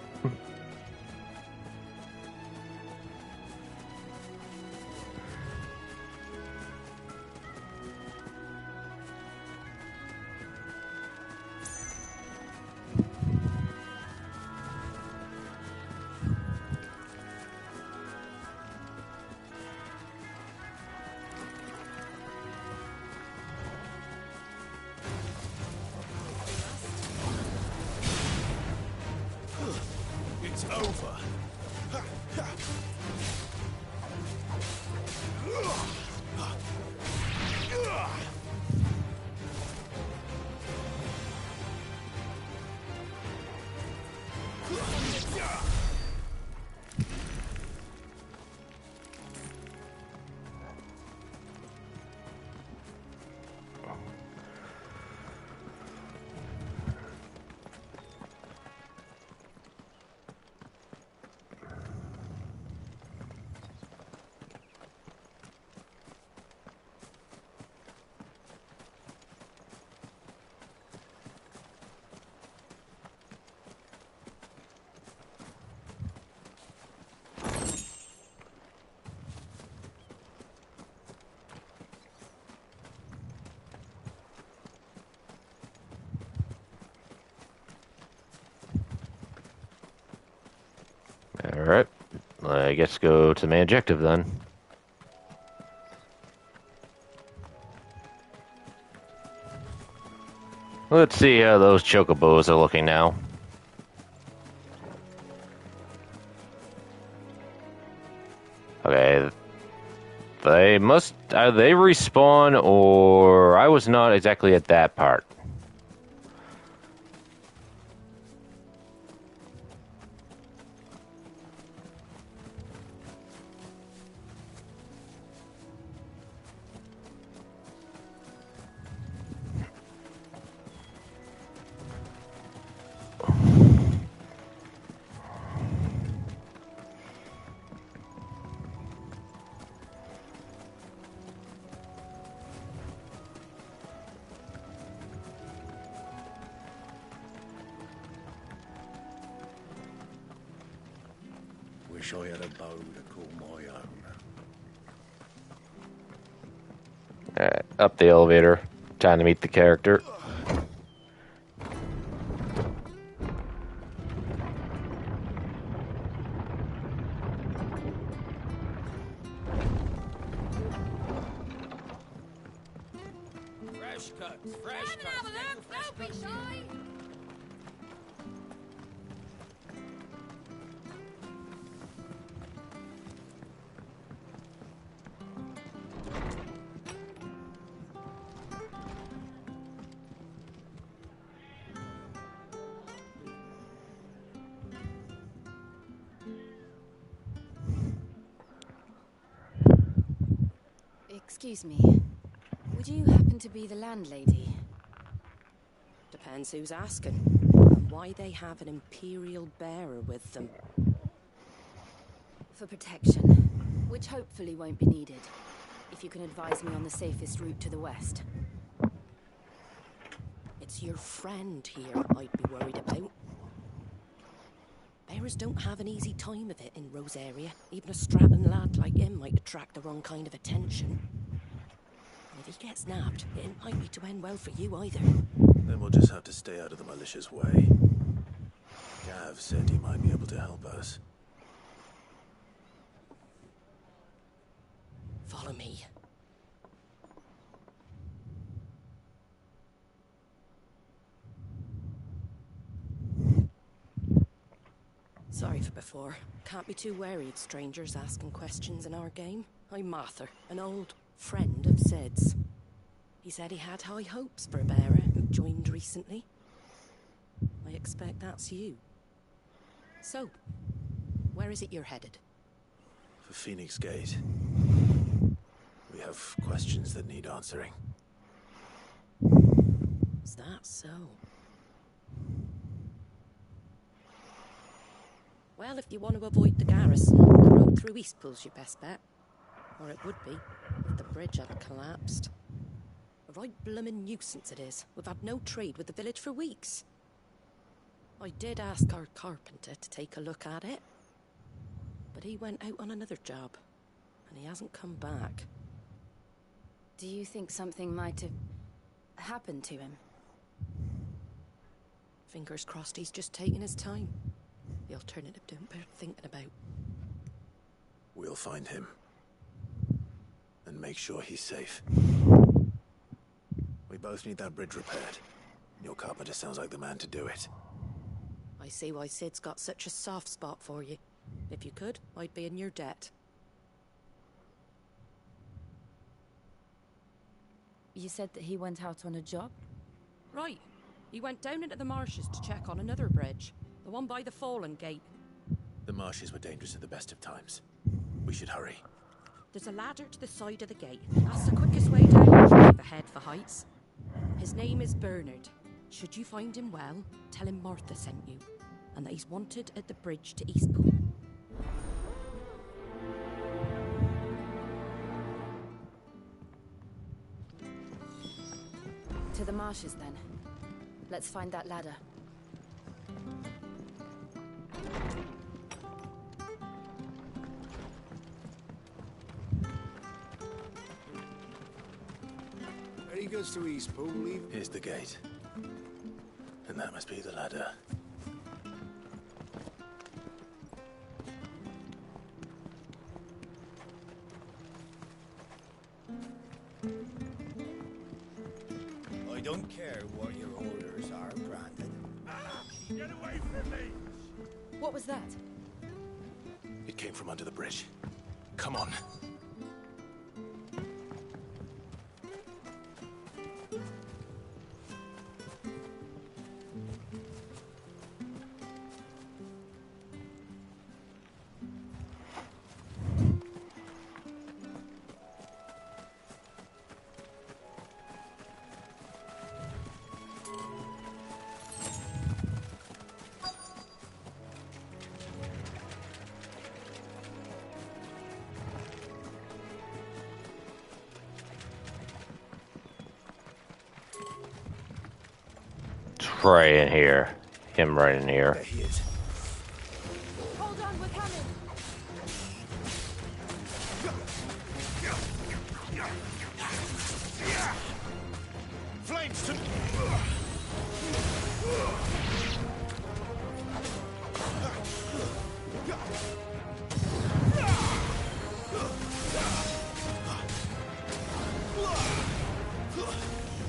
It's over. Alright. I guess go to the main objective then. Let's see how those Chocobos are looking now. Okay. They must... they respawn, or... I was not exactly at that part. Wish I had a bow to call my own. Alright, up the elevator. Time to meet the character. Fresh cuts, fresh cuts. Have a look, don't be shy. Excuse me. Would you happen to be the landlady? Depends who's asking, and why they have an Imperial bearer with them. For protection, which hopefully won't be needed. If you can advise me on the safest route to the west. It's your friend here I'd be worried about. Bearers don't have an easy time of it in Rosaria. Even a strapping lad like him might attract the wrong kind of attention. And if he gets nabbed, it ain't likely to end well for you either. Then we'll just have to stay out of the malicious way. Gav said he might be able to help us. Follow me. Sorry for before. Can't be too wary of strangers asking questions in our game. I'm Martha, an old friend of Sid's. He said he had high hopes for a bearer who joined recently. I expect that's you. So, where is it you're headed? For Phoenix Gate. We have questions that need answering. Is that so? Well, if you want to avoid the garrison, the road through Eastpool's your best bet. Or it would be, if the bridge hadn't collapsed. A right bloomin' nuisance it is. We've had no trade with the village for weeks. I did ask our carpenter to take a look at it, but he went out on another job, and he hasn't come back. Do you think something might have happened to him? Fingers crossed he's just taking his time. The alternative don't bear thinking about. We'll find him. And make sure he's safe. We both need that bridge repaired. Your carpenter sounds like the man to do it. I see why Sid's got such a soft spot for you. If you could, I'd be in your debt. You said that he went out on a job? Right. He went down into the marshes to check on another bridge. The one by the Fallen Gate. The marshes were dangerous at the best of times. We should hurry. There's a ladder to the side of the gate. That's the quickest way down. The head for heights. His name is Bernard. Should you find him well, tell him Martha sent you. And that he's wanted at the bridge to Eastpool. To the marshes, then. Let's find that ladder. Where he goes to Eastpool, leave... Here's the gate. And that must be the ladder. I don't care what your orders are, Brandon. Get away from me! What was that? It came from under the bridge. Come on. Right in here. Him right in here. There he is. Hold on, we're coming! Flames to...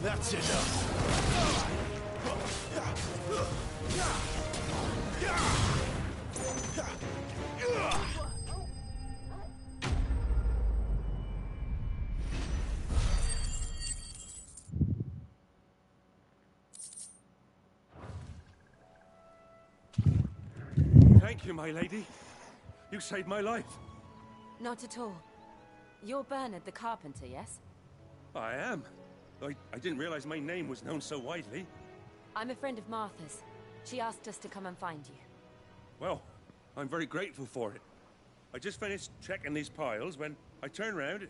That's enough. Thank you, my lady. You saved my life. Not at all. You're Bernard the carpenter, yes? I am. I didn't realize my name was known so widely. I'm a friend of Martha's. She asked us to come and find you. Well, I'm very grateful for it. I just finished checking these piles when I turn around.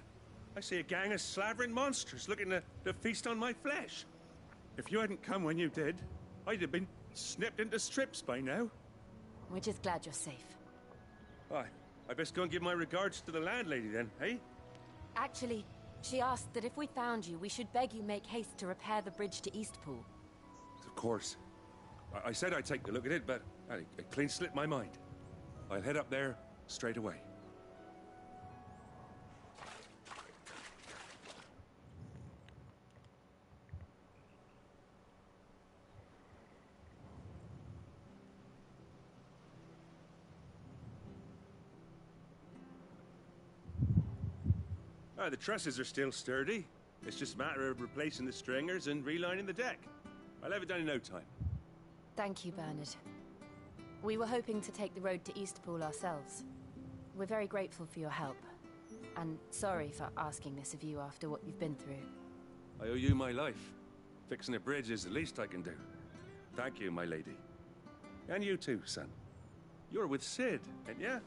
I see a gang of slavering monsters looking to feast on my flesh. If you hadn't come when you did, I'd have been snipped into strips by now. We're just glad you're safe. I best go and give my regards to the landlady then, eh? Actually, she asked that if we found you, we should beg you make haste to repair the bridge to Eastpool. Of course. I said I'd take a look at it, but it clean slipped my mind. I'll head up there straight away. The trusses are still sturdy. It's just a matter of replacing the stringers and relining the deck. I'll have it done in no time. Thank you, Bernard. We were hoping to take the road to Eastpool ourselves. We're very grateful for your help. And sorry for asking this of you after what you've been through. I owe you my life. Fixing a bridge is the least I can do. Thank you, my lady. And you too, son. You're with Sid, ain't ya?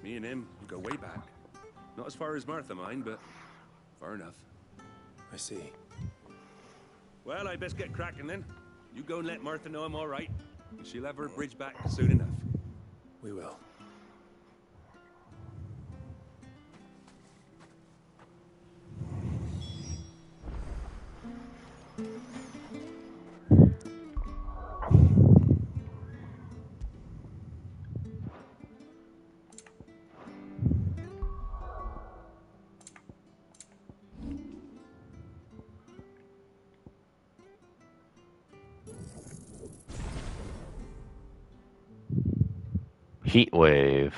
Me and him go way back. Not as far as Martha, mind, but far enough. I see. Well, I best get cracking then. You go and let Martha know I'm all right. She'll have her bridge back soon enough. We will. Heat wave.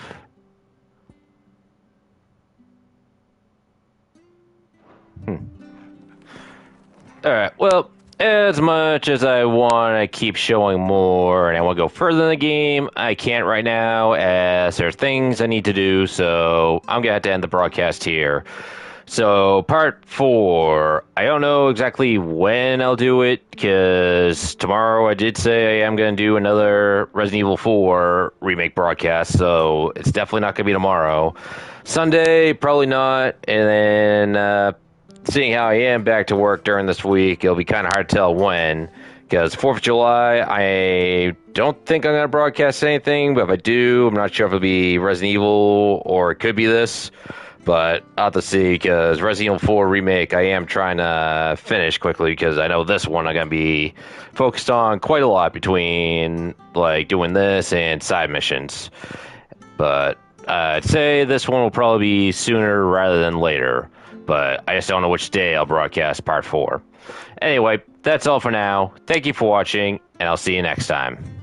Alright, well, as much as I want to keep showing more and I want to go further in the game, I can't right now as there's things I need to do, so I'm going to have to end the broadcast here. So, part 4, I don't know exactly when I'll do it, because tomorrow I did say I'm going to do another Resident Evil 4 remake broadcast, so it's definitely not going to be tomorrow. Sunday, probably not, and then seeing how I am back to work during this week, it'll be kind of hard to tell when, because 4th of July, I don't think I'm going to broadcast anything, but if I do, I'm not sure if it'll be Resident Evil or it could be this. But I'll have to see, because Resident Evil 4 Remake, I am trying to finish quickly, because I know this one I'm going to be focused on quite a lot between, like, doing this and side missions. But I'd say this one will probably be sooner rather than later. But I just don't know which day I'll broadcast part 4. Anyway, that's all for now. Thank you for watching, and I'll see you next time.